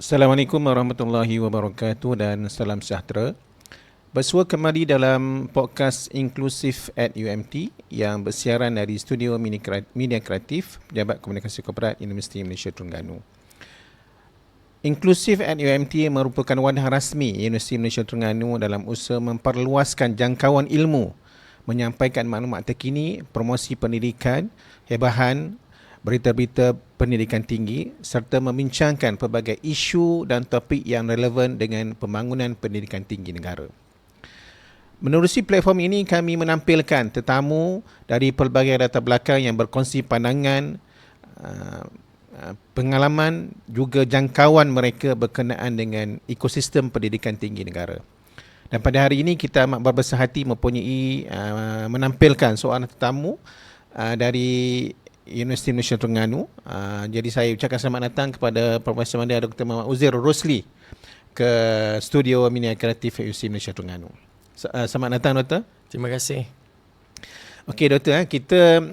Assalamualaikum warahmatullahi wabarakatuh dan salam sejahtera. Bersua kembali dalam podcast Inklusif at UMT yang bersiaran dari Studio Media Kreatif Pejabat Komunikasi Korporat Universiti Malaysia Terengganu. Inklusif at UMT merupakan wadah rasmi Universiti Malaysia Terengganu dalam usaha memperluaskan jangkauan ilmu, menyampaikan maklumat terkini, promosi pendidikan, hebahan, berita-berita pendidikan tinggi serta membincangkan pelbagai isu dan topik yang relevan dengan pembangunan pendidikan tinggi negara. Menerusi platform ini, kami menampilkan tetamu dari pelbagai latar belakang yang berkongsi pandangan, pengalaman juga jangkauan mereka berkenaan dengan ekosistem pendidikan tinggi negara. Dan pada hari ini kita amat berbesar hati mempunyai menampilkan seorang tetamu dari Universiti Malaysia Terengganu. Jadi saya ucapkan selamat datang kepada Profesor Madya Dr. Muhammad Uzair Rosli ke Studio Media Kreatif Universiti Malaysia Terengganu. Selamat datang, Doktor. Terima kasih. Okey, Doktor, kita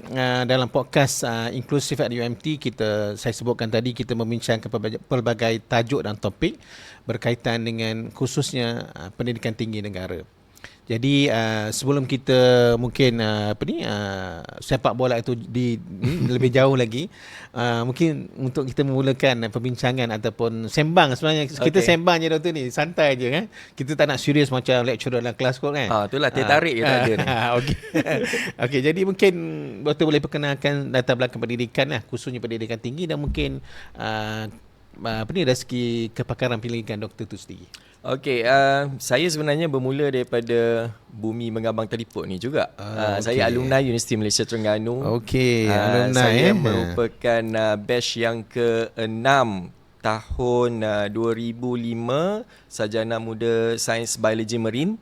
dalam podcast Inklusif at UMT, saya sebutkan tadi kita membincangkan pelbagai tajuk dan topik berkaitan dengan khususnya pendidikan tinggi negara. Jadi sebelum kita mungkin sepak bola itu lebih jauh lagi, mungkin untuk kita memulakan perbincangan ataupun sembang, sebenarnya kita sembang je, Doktor, ni santai je kan. Kita tak nak serius macam lecturer dalam kelas kot kan. Itulah tertarik je saja ni. Okey. Okey, jadi mungkin Doktor boleh perkenalkan latar belakang pendidikan lah, khususnya pendidikan tinggi dan mungkin dari segi kepakaran pendidikan Doktor tu sendiri. Okey, saya sebenarnya bermula daripada bumi mengambang teliput ni juga. Saya alumni Universiti Malaysia Terengganu. Okey, alumni. Saya merupakan batch yang ke-6 tahun 2005, sarjana muda Sains Biologi Marine.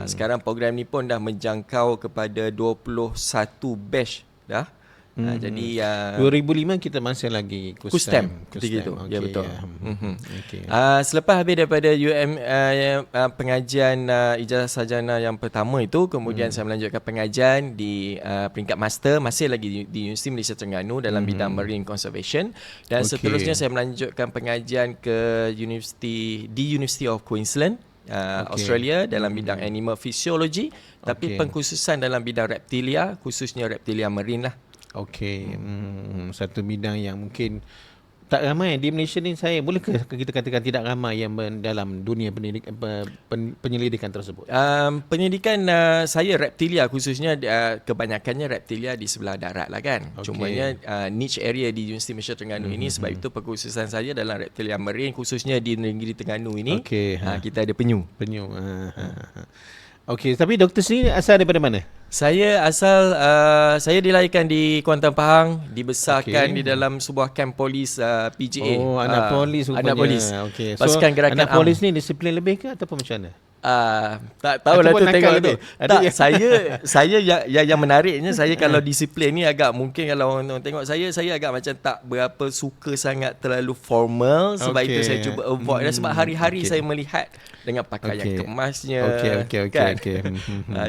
Sekarang program ni pun dah menjangkau kepada 21 batch dah. Jadi 2005 kita masih lagi KUSTEM ketika itu. Okay, ya, betul. Okay. Selepas habis daripada pengajian ijazah sarjana yang pertama itu, kemudian saya melanjutkan pengajian di peringkat master, masih lagi di Universiti Malaysia Terengganu dalam bidang Marine Conservation, dan seterusnya saya melanjutkan pengajian ke University of Queensland, Australia, dalam bidang Animal Physiology, tapi pengkhususan dalam bidang reptilia, khususnya reptilia marine lah. Okey, satu bidang yang mungkin tak ramai di Malaysia ni. Saya bolehkah kita katakan tidak ramai yang dalam dunia penyelidikan tersebut? Penyelidikan saya reptilia khususnya, kebanyakannya reptilia di sebelah darat lah kan. Cumanya niche area di Universiti Malaysia Terengganu ini, sebab itu pengkhususan saya dalam reptilia marine, khususnya di negeri Terengganu ini. Kita ada penyu. Okey, tapi Doktor sendiri asal daripada mana? Saya saya dilahirkan di Kuantan Pahang, dibesarkan di dalam sebuah kamp polis PGA. Oh, anak polis rupanya. Anak polis. Okey. Pasukan Gerakan anak polis ni disiplin lebih ke ataupun macam mana? Tak tahulah tu, tengok tu. Tak, saya yang menariknya, saya kalau disiplin ni agak, mungkin kalau orang tengok saya agak macam tak berapa suka sangat terlalu formal, sebab itu saya cuba avoid. Dan sebab hari-hari saya melihat dengan pakaian kemasnya.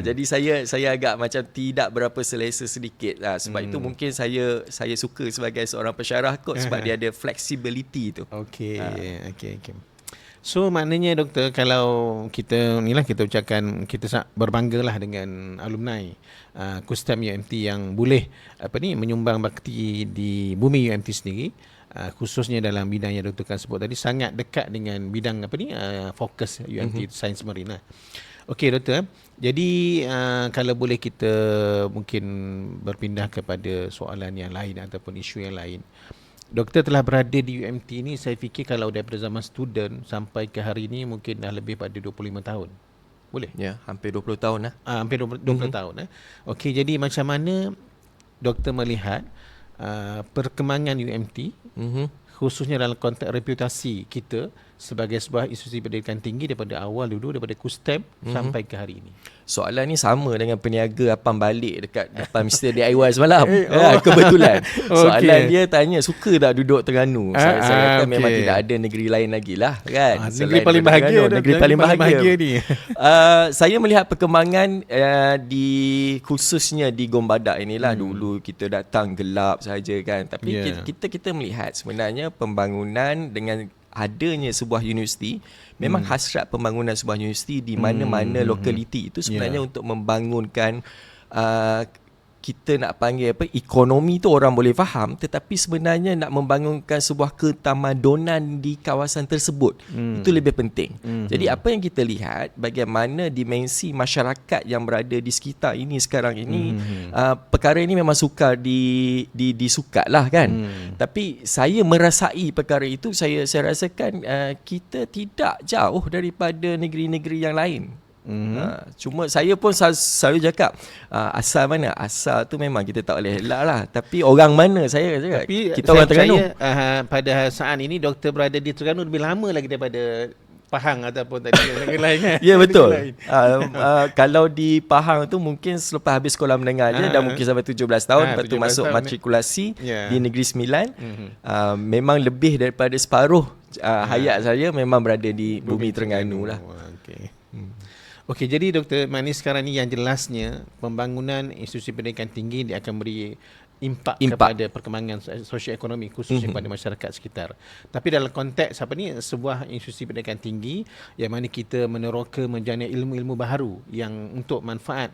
Jadi saya agak macam tidak berapa selesa sedikit. Sebab itu mungkin saya suka sebagai seorang pensyarah kot, sebab dia ada flexibility tu. Okey. So maknanya, Doktor, kalau kita ucapkan kita berbanggalah dengan alumni KUSTEM UMT yang boleh menyumbang bakti di bumi UMT sendiri, khususnya dalam bidang yang Doktor kan sebut tadi, sangat dekat dengan bidang fokus UMT Sains Marine lah. Okey, Doktor. Jadi kalau boleh kita mungkin berpindah kepada soalan yang lain ataupun isu yang lain. Doktor telah berada di UMT ni, saya fikir kalau daripada zaman student sampai ke hari ini mungkin dah lebih pada 25 tahun. Boleh? Ya, hampir 20 tahun lah. Hampir 20 tahun. Okey, jadi macam mana Doktor melihat perkembangan UMT, khususnya dalam konteks reputasi kita sebagai sebuah institusi pendidikan tinggi daripada awal dulu, daripada KUSTEM sampai ke hari ini? Soalan ni sama dengan peniaga apam balik dekat depan Mr. DIY semalam. Kebetulan. Soalan dia tanya, suka tak duduk Terengganu? Saya kata memang tidak ada negeri lain lagi lah kan. Negeri paling bahagia. Negeri paling bahagia ni. Saya melihat perkembangan khususnya di Gombadak inilah. Dulu kita datang gelap saja kan. Tapi kita melihat sebenarnya pembangunan dengan adanya sebuah universiti, memang hasrat pembangunan sebuah universiti di mana-mana lokaliti itu sebenarnya untuk membangunkan kita nak panggil ekonomi tu orang boleh faham, tetapi sebenarnya nak membangunkan sebuah ketamadunan di kawasan tersebut itu lebih penting. Jadi apa yang kita lihat, bagaimana dimensi masyarakat yang berada di sekitar ini sekarang ini, perkara ini memang sukar disukat lah kan. Tapi saya merasai perkara itu, saya rasakan kita tidak jauh daripada negeri-negeri yang lain. Cuma saya pun selalu cakap asal mana, asal tu memang kita tak boleh elak lah, tapi orang mana saya cakap, tapi kita orang Terengganu. Pada saat ini doktor berada di Terengganu lebih lama lagi daripada Pahang ataupun tadi yang lain kan. Ya betul. Kalau di Pahang tu mungkin selepas habis sekolah menengah je, dah mungkin sampai 17 tahun, lepas tu masuk matrikulasi di Negeri Sembilan. Memang lebih daripada separuh hayat saya memang berada di bumi Terengganu lah. Okey, jadi Dr. Manis sekarang ni yang jelasnya pembangunan institusi pendidikan tinggi dia akan beri impak kepada perkembangan sosioekonomi khususnya kepada masyarakat sekitar. Tapi dalam konteks sebuah institusi pendidikan tinggi yang mana kita meneroka menjana ilmu-ilmu baharu yang untuk manfaat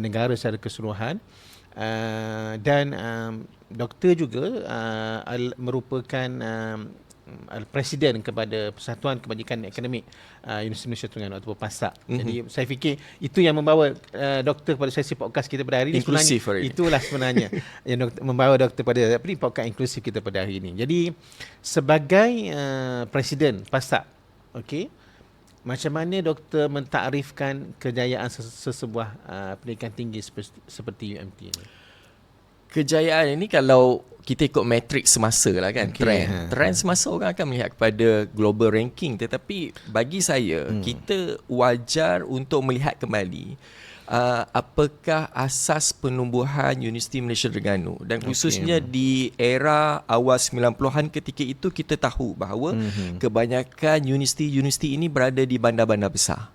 negara secara keseluruhan. Dan doktor juga merupakan Presiden kepada Persatuan Kebajikan Akademik Universiti Malaysia Terengganu ataupun PASAK. Jadi saya fikir itu yang membawa doktor pada sesi podcast kita pada hari ini. Inklusif itulah sebenarnya yang membawa doktor pada podcast inklusif kita pada hari ini. Jadi sebagai Presiden PASAK, okey, macam mana doktor mentakrifkan kejayaan sesebuah pendidikan tinggi seperti UMT ini? Kejayaan ini kalau kita ikut matrik semasa lah kan, trend semasa orang akan melihat kepada global ranking, tetapi bagi saya kita wajar untuk melihat kembali apakah asas penumbuhan Universiti Malaysia Terengganu, dan khususnya di era awal 90-an. Ketika itu kita tahu bahawa kebanyakan universiti ini berada di bandar-bandar besar.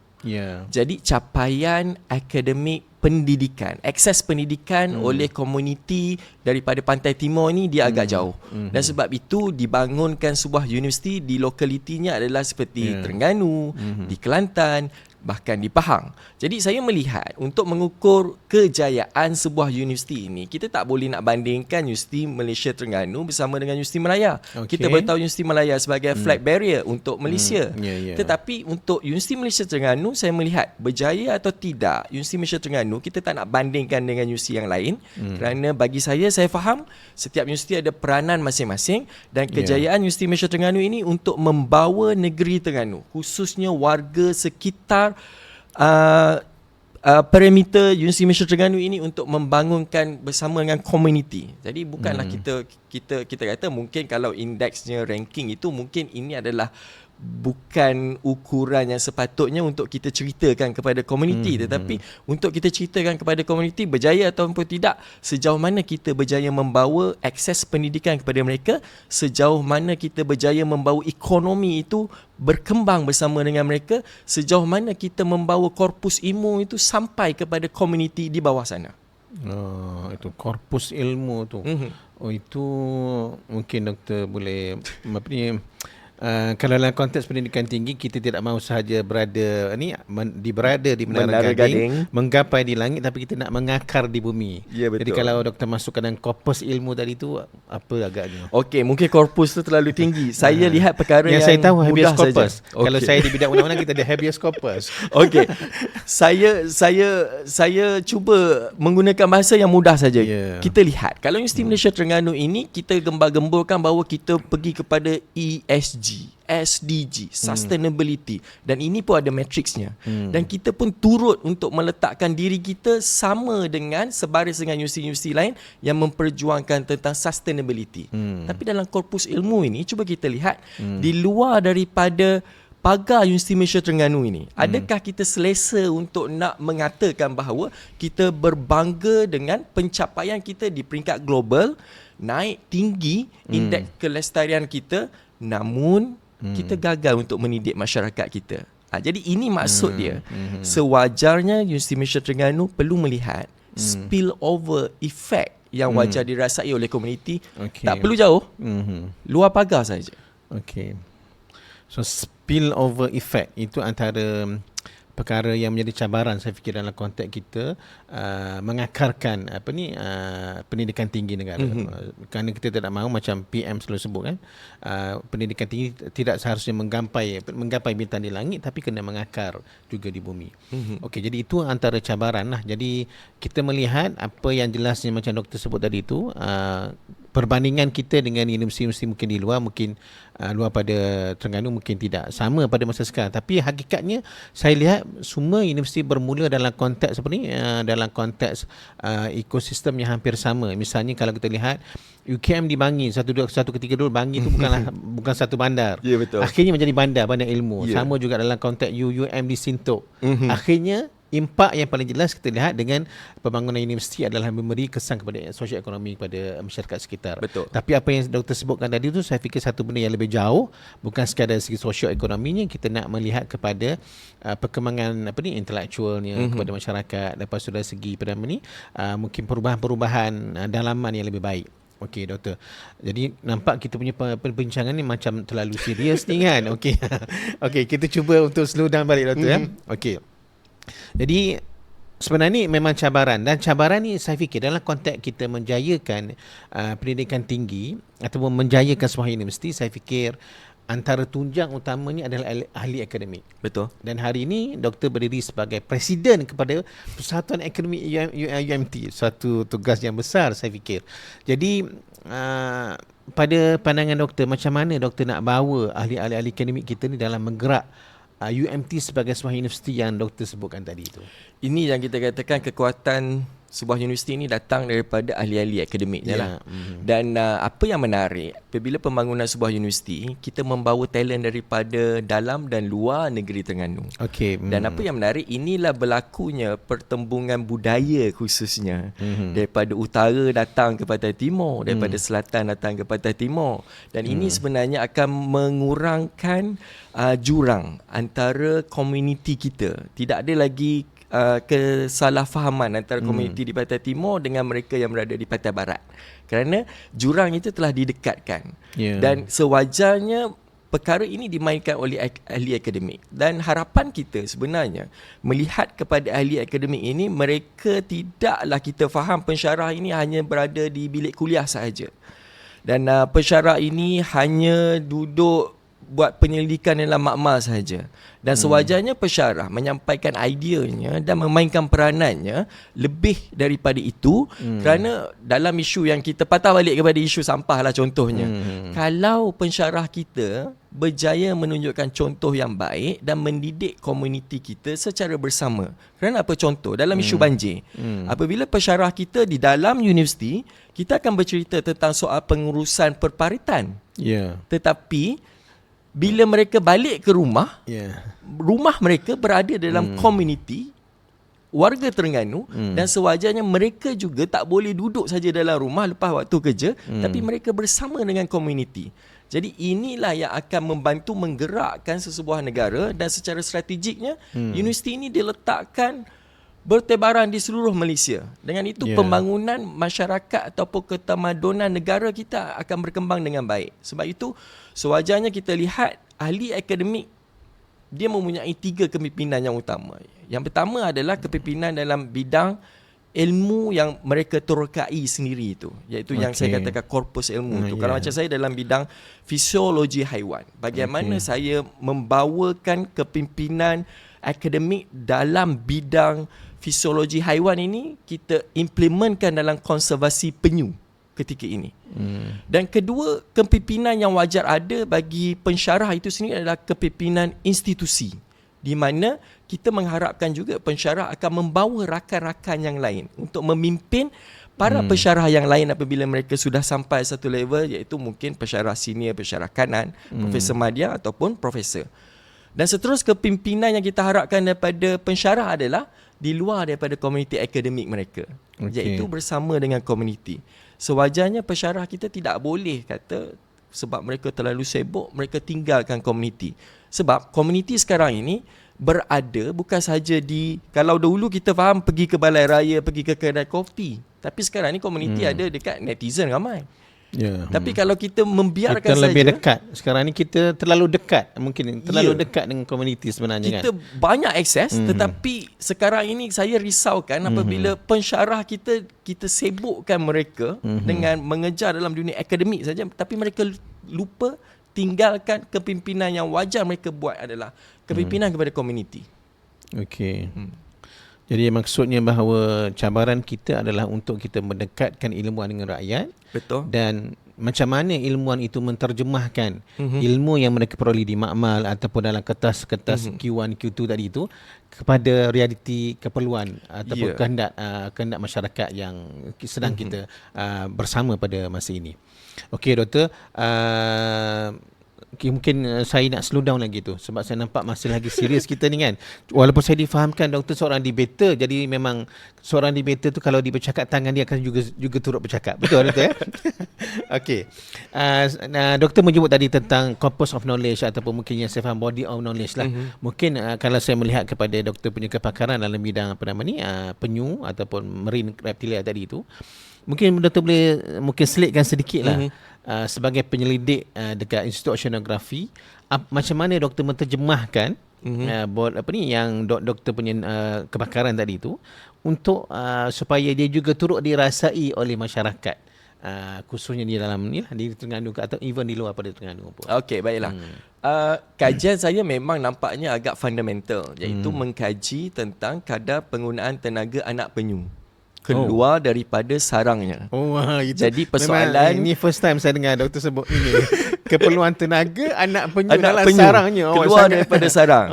Jadi capaian akademik pendidikan, akses pendidikan oleh komuniti daripada Pantai Timur ni dia agak jauh. Dan sebab itu dibangunkan sebuah universiti di lokalitinya adalah seperti Terengganu, di Kelantan, bahkan di Pahang. Jadi saya melihat untuk mengukur kejayaan sebuah universiti ini, kita tak boleh nak bandingkan Universiti Malaysia Terengganu bersama dengan Universiti Malaya. Kita boleh tahu Universiti Malaya sebagai flag barrier untuk Malaysia. Tetapi untuk Universiti Malaysia Terengganu, saya melihat berjaya atau tidak Universiti Malaysia Terengganu, kita tak nak bandingkan dengan universiti yang lain. Kerana bagi saya faham setiap universiti ada peranan masing-masing, dan kejayaan Universiti Malaysia Terengganu ini untuk membawa negeri Terengganu, khususnya warga sekitar perimeter Universiti Malaysia Terengganu ini, untuk membangunkan bersama dengan komuniti. Jadi bukanlah kita kata mungkin kalau indeksnya ranking itu, mungkin ini adalah bukan ukuran yang sepatutnya untuk kita ceritakan kepada komuniti, tetapi untuk kita ceritakan kepada komuniti berjaya ataupun tidak, sejauh mana kita berjaya membawa akses pendidikan kepada mereka, sejauh mana kita berjaya membawa ekonomi itu berkembang bersama dengan mereka, sejauh mana kita membawa korpus ilmu itu sampai kepada komuniti di bawah sana. Itu korpus ilmu tu. Itu mungkin doktor boleh kalau dalam konteks pendidikan tinggi, kita tidak mahu sahaja berada di Menara Gading, menggapai di langit, tapi kita nak mengakar di bumi. Jadi kalau doktor masukkan dalam korpus ilmu tadi tu, apa agaknya? Okey, mungkin korpus tu terlalu tinggi. Saya lihat perkara yang saya tahu habeas mudah corpus. saja. Kalau saya di bidang undang-undang, kita ada habeas corpus. Okey. Saya cuba menggunakan bahasa yang mudah saja. Kita lihat kalau Universiti Malaysia Terengganu ini, kita gembar-gemburkan bahawa kita pergi kepada ESG, SDG, sustainability, dan ini pun ada matriksnya. Dan kita pun turut untuk meletakkan diri kita sama dengan sebaris dengan universiti-universiti lain yang memperjuangkan tentang sustainability. Tapi dalam korpus ilmu ini, cuba kita lihat di luar daripada pagar Universiti Malaysia Terengganu ini, adakah kita selesa untuk nak mengatakan bahawa kita berbangga dengan pencapaian kita di peringkat global, naik tinggi indeks kelestarian kita, namun kita gagal untuk mendidik masyarakat kita. Jadi ini maksud dia. Sewajarnya Universiti Malaysia Terengganu perlu melihat spillover effect yang wajar dirasai oleh komuniti. Tak perlu jauh, luar pagar saja. Okey. So spill over effect itu antara perkara yang menjadi cabaran saya fikir dalam konteks kita mengakarkan pendidikan tinggi negara. Kerana kita tidak mahu macam PM selalu sebut kan, pendidikan tinggi tidak seharusnya menggapai bintang di langit, tapi kena mengakar juga di bumi. Okey, jadi itu antara cabaran lah. Jadi kita melihat apa yang jelasnya macam doktor sebut tadi itu, perbandingan kita dengan universiti-universiti mungkin di luar, mungkin luar pada Terengganu mungkin tidak sama pada masa sekarang, tapi hakikatnya saya lihat semua universiti bermula dalam konteks seperti ni, dalam konteks ekosistem yang hampir sama. Misalnya kalau kita lihat UKM di Bangi, satu ketika dulu Bangi itu bukan satu bandar. Ya, betul. Akhirnya menjadi bandar ilmu. Sama juga dalam konteks UUM di Sintok. Akhirnya impak yang paling jelas kita lihat dengan pembangunan universiti adalah memberi kesan kepada sosial ekonomi kepada masyarakat sekitar. Betul. Tapi apa yang doktor sebutkan tadi tu, saya fikir satu benda yang lebih jauh, bukan sekadar segi sosial ekonominya, kita nak melihat kepada perkembangan intelektualnya kepada masyarakat. Lepas tu dari segi mungkin perubahan-perubahan dalaman yang lebih baik. Okey doktor. Jadi nampak kita punya perbincangan ni macam terlalu serius ni kan. Okey. Okey, kita cuba untuk slow down balik doktor ya. Okey. Jadi sebenarnya ni memang cabaran, dan cabaran ni saya fikir dalam konteks kita menjayakan pendidikan tinggi ataupun menjayakan sebuah universiti, saya fikir antara tunjang utamanya adalah ahli akademik. Betul. Dan hari ini doktor berdiri sebagai presiden kepada Persatuan Akademik UMT, satu tugas yang besar saya fikir. Jadi pada pandangan doktor, macam mana doktor nak bawa ahli-ahli akademik kita ni dalam menggerak UMT sebagai sebuah universiti yang doktor sebutkan tadi itu? Ini yang kita katakan kekuatan sebuah universiti ini datang daripada ahli-ahli akademiknya lah. Dan apa yang menarik, apabila pembangunan sebuah universiti, kita membawa talent daripada dalam dan luar negeri Terengganu. Dan apa yang menarik, inilah berlakunya pertembungan budaya khususnya. Daripada utara datang ke pantai timur, daripada selatan datang ke pantai timur. Dan ini sebenarnya akan mengurangkan jurang antara komuniti kita. Tidak ada lagi kesalahfahaman antara komuniti di pantai timur dengan mereka yang berada di pantai barat, kerana jurang itu telah didekatkan. Dan sewajarnya perkara ini dimainkan oleh ahli akademik, dan harapan kita sebenarnya melihat kepada ahli akademik ini, mereka tidaklah kita faham pensyarah ini hanya berada di bilik kuliah sahaja, dan pensyarah ini hanya duduk buat penyelidikan dalam makmal sahaja. Dan sewajarnya pensyarah menyampaikan ideanya dan memainkan peranannya lebih daripada itu, kerana dalam isu yang kita patah balik kepada isu sampah lah contohnya. Kalau pensyarah kita berjaya menunjukkan contoh yang baik dan mendidik komuniti kita secara bersama. Kerana apa contoh? Dalam isu banjir. Apabila pensyarah kita di dalam universiti, kita akan bercerita tentang soal pengurusan perparitan. Tetapi bila mereka balik ke rumah, rumah mereka berada dalam komuniti warga Terengganu, dan sewajarnya mereka juga tak boleh duduk saja dalam rumah lepas waktu kerja, tapi mereka bersama dengan komuniti. Jadi inilah yang akan membantu menggerakkan sesebuah negara, dan secara strategiknya universiti ini diletakkan bertebaran di seluruh Malaysia. Dengan itu pembangunan masyarakat ataupun ketamadunan negara kita akan berkembang dengan baik. Sebab itu sewajarnya kita lihat ahli akademik dia mempunyai 3 kepimpinan yang utama. Yang pertama adalah kepimpinan dalam bidang ilmu yang mereka terokai sendiri itu, iaitu yang saya katakan korpus ilmu itu. Kalau macam saya dalam bidang fisiologi haiwan, bagaimana saya membawakan kepimpinan akademik dalam bidang fisiologi haiwan ini kita implementkan dalam konservasi penyu ketika ini. Dan kedua, kepimpinan yang wajar ada bagi pensyarah itu sendiri adalah kepimpinan institusi, di mana kita mengharapkan juga pensyarah akan membawa rakan-rakan yang lain untuk memimpin para pensyarah yang lain apabila mereka sudah sampai satu level, iaitu mungkin pensyarah senior, pensyarah kanan, profesor madya ataupun profesor. Dan seterusnya kepimpinan yang kita harapkan daripada pensyarah adalah di luar daripada komuniti akademik mereka, iaitu bersama dengan komuniti. Sewajarnya pensyarah kita tidak boleh kata sebab mereka terlalu sibuk mereka tinggalkan komuniti. Sebab komuniti sekarang ini berada bukan sahaja di, kalau dahulu kita faham pergi ke balai raya, pergi ke kedai kopi, tapi sekarang ni komuniti ada dekat netizen ramai. Tapi kalau kita membiarkan kita lebih saja, dekat. Sekarang ni kita terlalu dekat, mungkin terlalu dekat dengan komuniti sebenarnya kita banyak akses, tetapi sekarang ini saya risaukan apabila pensyarah kita sibukkan mereka dengan mengejar dalam dunia akademik saja, tapi mereka lupa tinggalkan kepimpinan yang wajar mereka buat adalah kepimpinan kepada komuniti. Okey. Jadi maksudnya bahawa cabaran kita adalah untuk kita mendekatkan ilmuwan dengan rakyat. Betul. Dan macam mana ilmuwan itu menterjemahkan ilmu yang mereka peroleh di makmal ataupun dalam kertas-kertas Q1, Q2 tadi itu kepada realiti keperluan ataupun kehendak masyarakat yang sedang kita bersama pada masa ini. Okey doktor, mungkin saya nak slow down lagi tu sebab saya nampak masih lagi serius kita ni kan. Walaupun saya difahamkan doktor seorang debater, jadi memang seorang debater tu kalau dia bercakap tangan dia akan juga turut bercakap. Betul doktor ya? Okey. Doktor menyebut tadi tentang corpus of knowledge ataupun mungkin yang saya faham body of knowledge lah. Mungkin kalau saya melihat kepada doktor punya kepakaran dalam bidang penyu ataupun marine reptilia tadi tu, mungkin doktor boleh selitkan sedikit lah sebagai penyelidik dekat Institut Oceanografi, macam mana doktor menterjemahkan yang doktor punya kepakaran tadi tu untuk supaya dia juga turut dirasai oleh masyarakat, khususnya di dalam di Terengganu atau even di luar pada Terengganu pun. Okey, baiklah. Kajian saya memang nampaknya agak fundamental, iaitu mengkaji tentang kadar penggunaan tenaga anak penyu keluar daripada sarangnya. Jadi persoalan ini first time saya dengar doktor sebut ini. Keperluan tenaga anak penyu dalam sarangnya keluar daripada sarang.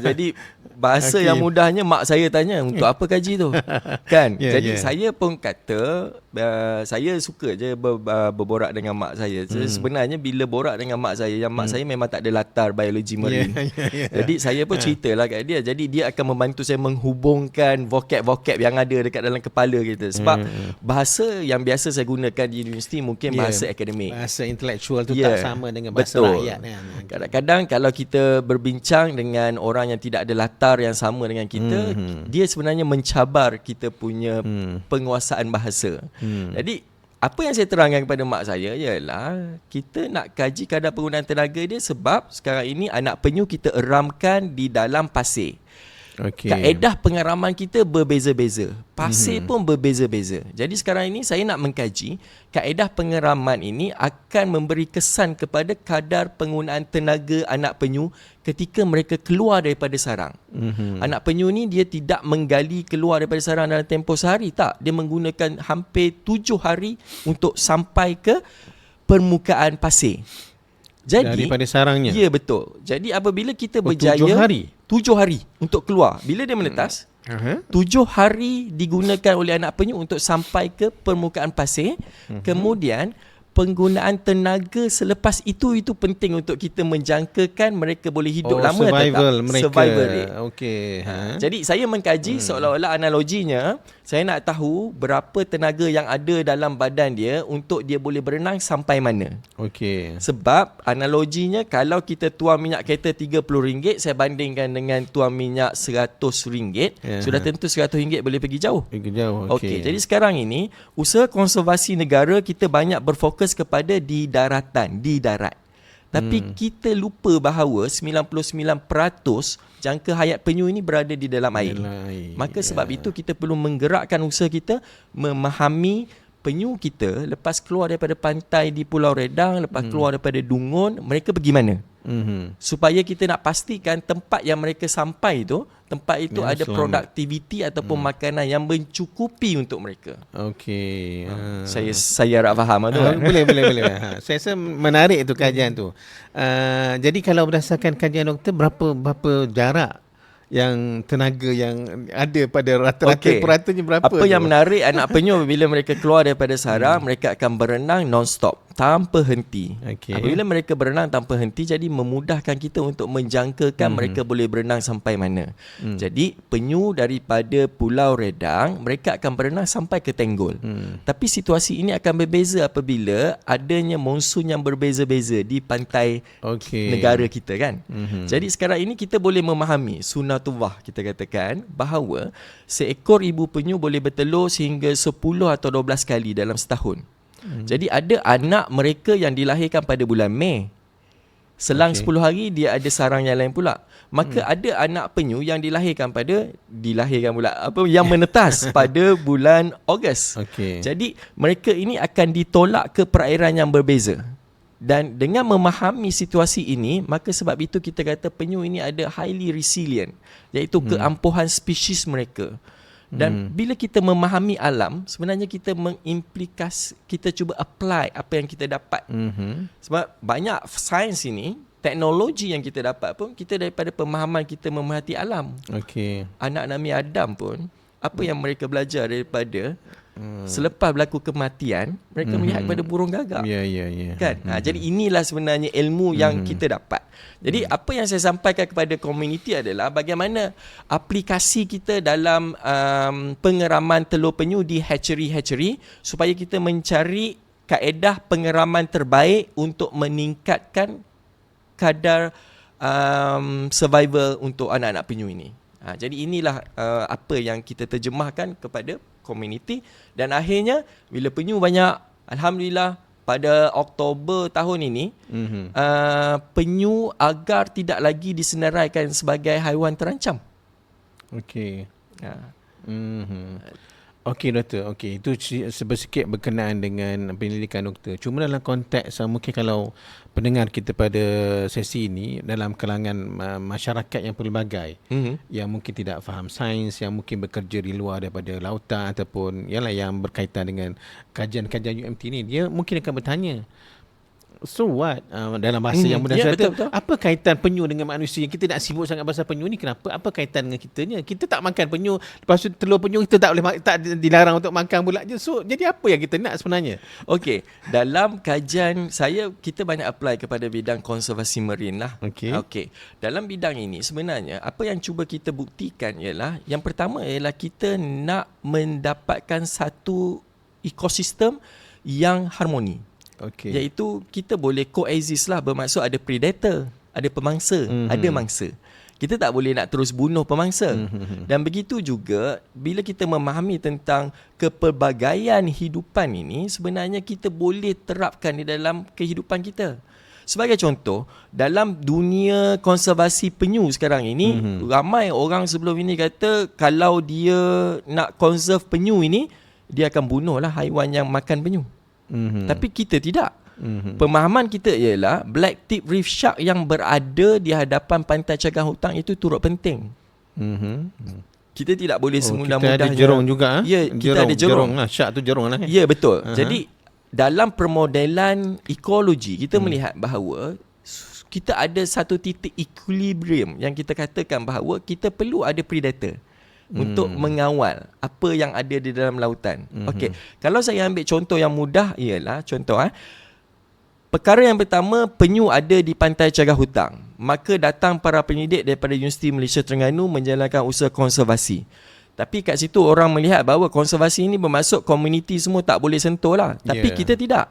Jadi bahasa yang mudahnya mak saya tanya, untuk apa kaji tu? Kan? Jadi saya pun kata saya suka je berborak dengan mak saya. Sebenarnya bila borak dengan mak saya, yang mak saya memang tak ada latar biologi marine. Jadi saya pun ceritalah kat dia. Jadi dia akan membantu saya menghubungkan vocab-vocab yang ada dekat dalam kepala kita. Sebab bahasa yang biasa saya gunakan di universiti mungkin bahasa akademik. Bahasa intelektual tu tak sama dengan bahasa rakyat. Kadang-kadang kalau kita berbincang dengan orang yang tidak ada latar yang sama dengan kita, dia sebenarnya mencabar kita punya penguasaan bahasa. Jadi apa yang saya terangkan kepada mak saya ialah kita nak kaji kadar penggunaan tenaga dia sebab sekarang ini anak penyu kita eramkan di dalam pasir. Kaedah pengaraman kita berbeza-beza. Pasir pun berbeza-beza. Jadi sekarang ini saya nak mengkaji kaedah pengaraman ini akan memberi kesan kepada kadar penggunaan tenaga anak penyu ketika mereka keluar daripada sarang. Anak penyu ni dia tidak menggali keluar daripada sarang dalam tempoh sehari, tak. Dia menggunakan hampir 7 hari untuk sampai ke permukaan pasir. Jadi daripada sarangnya. Ya, betul. Jadi apabila kita berjaya 7 hari untuk keluar. Bila dia menetas, 7 hari digunakan oleh anak penyu untuk sampai ke permukaan pasir. Kemudian penggunaan tenaga selepas itu penting untuk kita menjangkakan mereka boleh hidup lama atau tak. Survival rate. Jadi saya mengkaji seolah-olah analoginya, saya nak tahu berapa tenaga yang ada dalam badan dia untuk dia boleh berenang sampai mana. Sebab analoginya kalau kita tuang minyak kereta RM30, saya bandingkan dengan tuang minyak RM100, sudah tentu RM100 boleh pergi jauh. Jadi sekarang ini usaha konservasi negara kita banyak berfokus kepada di daratan, di darat. Tapi kita lupa bahawa 99% jangka hayat penyu ini berada di dalam air. Maka sebab itu kita perlu menggerakkan usaha kita memahami penyu kita lepas keluar daripada pantai di Pulau Redang, lepas keluar daripada Dungun, mereka pergi mana? Supaya kita nak pastikan tempat yang mereka sampai tu, tempat itu ada produktiviti ataupun makanan yang mencukupi untuk mereka. Saya harap faham tu. Boleh. Saya rasa menarik tu kajian tu. Jadi kalau berdasarkan kajian doktor, berapa jarak yang tenaga yang ada pada rata-rata puratanya berapa? Apa yang menarik, anak penyu bila mereka keluar daripada sarang, mereka akan berenang non-stop, tanpa henti. Apabila mereka berenang tanpa henti, jadi memudahkan kita untuk menjangkakan mereka boleh berenang sampai mana. Jadi penyu daripada Pulau Redang, mereka akan berenang sampai ke Tenggol. Tapi situasi ini akan berbeza apabila adanya monsun yang berbeza-beza di pantai negara kita kan. Jadi sekarang ini kita boleh memahami sunatullah, kita katakan bahawa seekor ibu penyu boleh bertelur sehingga 10 atau 12 kali dalam setahun. Jadi ada anak mereka yang dilahirkan pada bulan Mei. Selang 10 hari dia ada sarang yang lain pula. Maka ada anak penyu yang dilahirkan pula yang menetas pada bulan Ogos. Jadi mereka ini akan ditolak ke perairan yang berbeza. Dan dengan memahami situasi ini, maka sebab itu kita kata penyu ini ada highly resilient, iaitu keampuhan spesies mereka. Dan bila kita memahami alam, sebenarnya kita kita cuba apply apa yang kita dapat. Sebab banyak sains ini, teknologi yang kita dapat pun kita daripada pemahaman kita memerhati alam. Anak Nabi Adam pun apa yang mereka belajar daripada selepas berlaku kematian, mereka melihat kepada burung gagak. Kan? Jadi inilah sebenarnya ilmu yang kita dapat. Jadi apa yang saya sampaikan kepada komuniti adalah bagaimana aplikasi kita dalam pengeraman telur penyu di hatchery supaya kita mencari kaedah pengeraman terbaik untuk meningkatkan kadar survival untuk anak-anak penyu ini. Jadi inilah apa yang kita terjemahkan kepada komuniti, dan akhirnya bila penyu banyak, alhamdulillah pada Oktober tahun ini penyu agar tidak lagi disenaraikan sebagai haiwan terancam. Okey doktor, itu sedikit berkenaan dengan penyelidikan doktor. Cuma dalam konteks mungkin kalau pendengar kita pada sesi ini dalam kalangan masyarakat yang pelbagai, yang mungkin tidak faham sains, yang mungkin bekerja di luar daripada lautan ataupun yang berkaitan dengan kajian-kajian UMT ni, dia mungkin akan bertanya, so what? Dalam bahasa yang mudah saya kata, apa kaitan penyu dengan manusia? Kita nak sibuk sangat pasal penyu ni, kenapa? Apa kaitan dengan kitanya? Kita tak makan penyu, lepas tu telur penyu kita tak boleh dilarang untuk makan pula je. So jadi apa yang kita nak sebenarnya? Dalam kajian saya, kita banyak apply kepada bidang konservasi marine lah. Dalam bidang ini sebenarnya apa yang cuba kita buktikan ialah, yang pertama ialah kita nak mendapatkan satu ekosistem yang harmoni. Iaitu kita boleh coexist lah, bermaksud ada predator, ada pemangsa, ada mangsa. Kita tak boleh nak terus bunuh pemangsa. Dan begitu juga bila kita memahami tentang kepelbagaian hidupan ini, sebenarnya kita boleh terapkan di dalam kehidupan kita. Sebagai contoh, dalam dunia konservasi penyu sekarang ini, ramai orang sebelum ini kata kalau dia nak conserve penyu ini, dia akan bunuh lah haiwan yang makan penyu. Tapi kita tidak. Pemahaman kita ialah black tip reef shark yang berada di hadapan pantai Cagah Hutang itu turut penting. Kita tidak boleh semudah-mudahnya. Kita ada jerung juga. Kita ada jerung lah. Shark tu jerung lah. Ya, betul. Jadi dalam permodelan ekologi, kita melihat bahawa kita ada satu titik equilibrium yang kita katakan bahawa kita perlu ada predator untuk mengawal apa yang ada di dalam lautan. Kalau saya ambil contoh yang mudah ialah perkara yang pertama, penyu ada di pantai Cagah Hutang. Maka datang para penyidik daripada Universiti Malaysia Terengganu menjalankan usaha konservasi. Tapi kat situ orang melihat bahawa konservasi ini bermaksud komuniti semua tak boleh sentuh lah. Tapi kita tidak.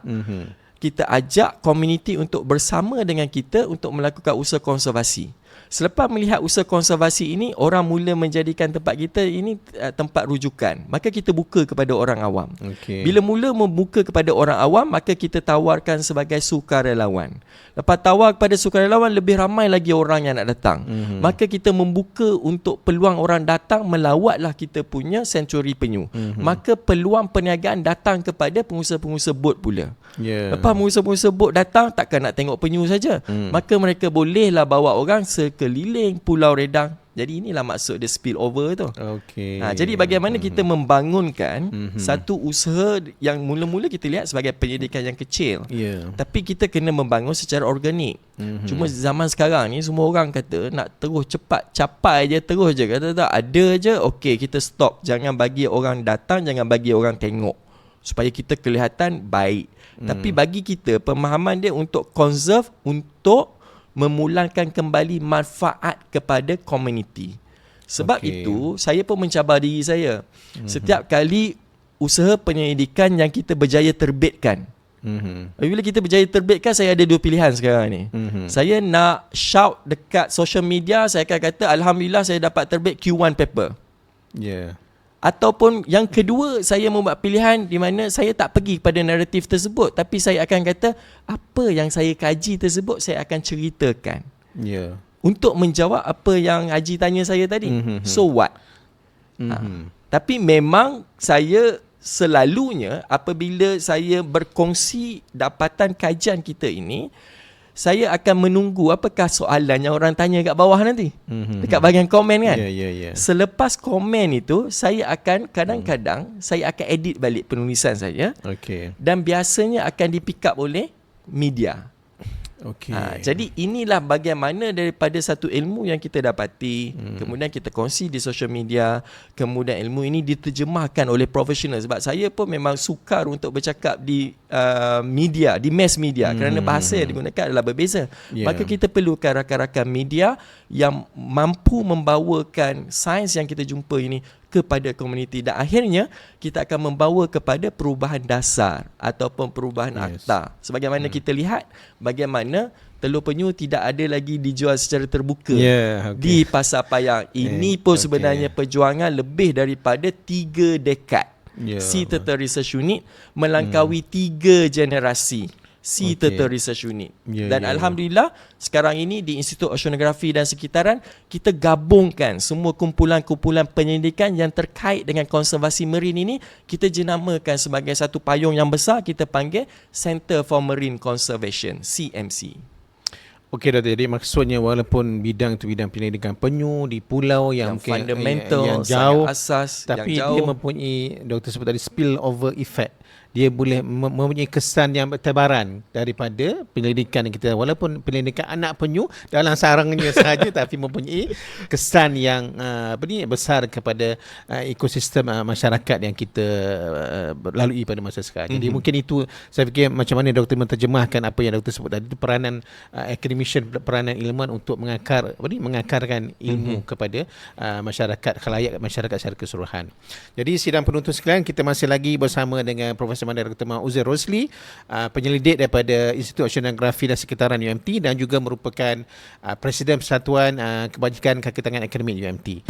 Kita ajak komuniti untuk bersama dengan kita untuk melakukan usaha konservasi. Selepas melihat usaha konservasi ini, orang mula menjadikan tempat kita ini tempat rujukan. Maka kita buka kepada orang awam. Bila mula membuka kepada orang awam, maka kita tawarkan sebagai sukarelawan. Lepas tawar kepada sukarelawan, lebih ramai lagi orang yang nak datang. Maka kita membuka untuk peluang orang datang, melawatlah kita punya sanctuary penyu. Maka peluang perniagaan datang kepada pengusaha-pengusaha bot pula. Lepas pengusaha-pengusaha bot datang, takkan nak tengok penyu saja. Maka mereka bolehlah bawa orang sekeliling Pulau Redang. Jadi inilah maksud dia spill over tu. Jadi bagaimana kita membangunkan satu usaha yang mula-mula kita lihat sebagai penyelidikan yang kecil. Tapi kita kena membangun secara organik. Cuma zaman sekarang ni semua orang kata nak terus cepat, capai je, terus je. Kata tak, ada je, kita stop. Jangan bagi orang datang, jangan bagi orang tengok, supaya kita kelihatan baik. Tapi bagi kita, pemahaman dia untuk conserve, untuk memulangkan kembali manfaat kepada komuniti. Sebab itu saya pun mencabar diri saya. Setiap kali usaha penyelidikan yang kita berjaya terbitkan, bila kita berjaya terbitkan, saya ada dua pilihan sekarang ni. Saya nak shout dekat social media, saya akan kata alhamdulillah saya dapat terbit Q1 paper. Ataupun yang kedua, saya membuat pilihan di mana saya tak pergi kepada naratif tersebut, tapi saya akan kata apa yang saya kaji tersebut saya akan ceritakan. Ya. Untuk menjawab apa yang Haji tanya saya tadi. So what? Tapi memang saya selalunya apabila saya berkongsi dapatan kajian kita ini, saya akan menunggu apakah soalan yang orang tanya kat bawah nanti. Dekat bahagian komen kan. Selepas komen itu, saya akan kadang-kadang saya akan edit balik penulisan saya. Dan biasanya akan di-pick up oleh media. Jadi inilah bagaimana daripada satu ilmu yang kita dapati, kemudian kita kongsi di social media, kemudian ilmu ini diterjemahkan oleh profesional. Sebab saya pun memang sukar untuk bercakap di media, di mass media, kerana bahasa yang digunakan adalah berbeza. Maka kita perlukan rakan-rakan media yang mampu membawakan sains yang kita jumpa ini kepada komuniti, dan akhirnya kita akan membawa kepada perubahan dasar ataupun perubahan akta. Sebagaimana kita lihat bagaimana telur penyu tidak ada lagi dijual secara terbuka di Pasar Payang. Ini pun sebenarnya perjuangan lebih daripada 3 dekad. Sea Turtle Research Unit melangkaui 3 generasi Sea Turtle Research Unit. Dan Alhamdulillah sekarang ini di Institut Oceanografi dan Sekitaran kita gabungkan semua kumpulan-kumpulan penyelidikan yang terkait dengan konservasi marine ini, kita jenamakan sebagai satu payung yang besar, kita panggil Center for Marine Conservation, CMC. Okey Doktor, jadi maksudnya walaupun bidang itu bidang penyelidikan penyu di pulau yang mungkin fundamental, yang jauh, asas, tapi yang jauh, dia mempunyai, Doktor sebut tadi, spill over effect. Dia boleh mempunyai kesan yang bertebaran daripada penyelidikan yang kita, walaupun penyelidikan anak penyu dalam sarangnya sahaja, tapi mempunyai kesan yang besar kepada ekosistem masyarakat yang kita lalui pada masa sekarang. Jadi mungkin itu, saya fikir macam mana Doktor menterjemahkan apa yang Doktor sebut tadi, itu peranan academician, peranan ilmuwan untuk mengakarkan ilmu kepada masyarakat, khalayak masyarakat secara keseluruhan. Jadi sidang penonton sekalian, kita masih lagi bersama dengan Profesor Mandar Dr. Uzair Rosli, penyelidik daripada Institut Oceanografi dan Sekitaran UMT, dan juga merupakan Presiden Persatuan Kebajikan Kaki Tangan Akademik UMT.